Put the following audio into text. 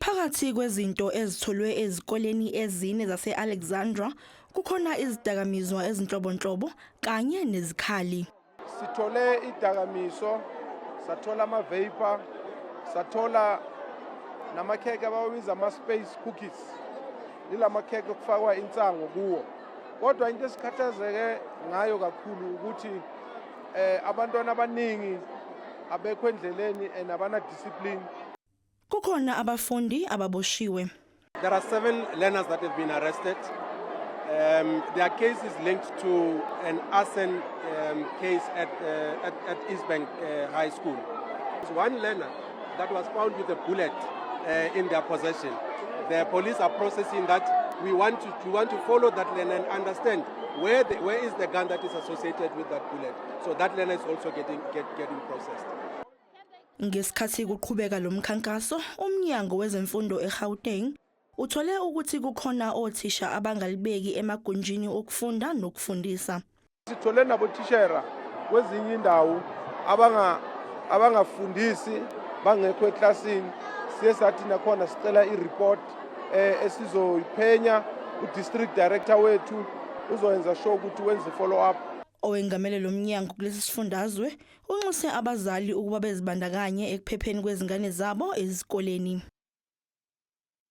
Phakathi kwezinto ezitholwe ezikoleni ezine zase-Alexandra kukhona izidakamizwa ezinhlobonhlobo kanye nezikhali. Sithole idakamiso, sathola ama-vapor, sathola namakhekhe abawabiza ama-space cookies. Ilamakhekhe okufakwa insango kuwo. Kodwa into esikhathazeke ngayo kakhulu ukuthi abantwana abaningi abekho endleleni nabana discipline. Kukhona abafundi ababoshiwe. There are 7 learners that have been arrested. Their case is linked to an arson case at East Bank High School. There's one learner that was found with a bullet in their possession. The police are processing that. We want to follow that learner and understand where is the gun that is associated with that bullet. So that learner is also getting processed. Ngesikhathi kuqhubeka lo mkhankaso, umnyango wezemfundo eGauteng uthole ukuthi kukhona othisha abangalibeki emagunjini okufunda nokufundisa. Sithole nabothishera kwezinye indawo abangafundisi bangekho eklasini. Siye sathi nakhona sicela i-report esizoyiphenya u-district director wethu uzoyenza sure ukuthi wenze follow up. Owengamele lo mnyango kulesi sifundazwe unxuse abazali ukuba bezibandakanye ekuphepheni kwezingane zabo ezikoleni.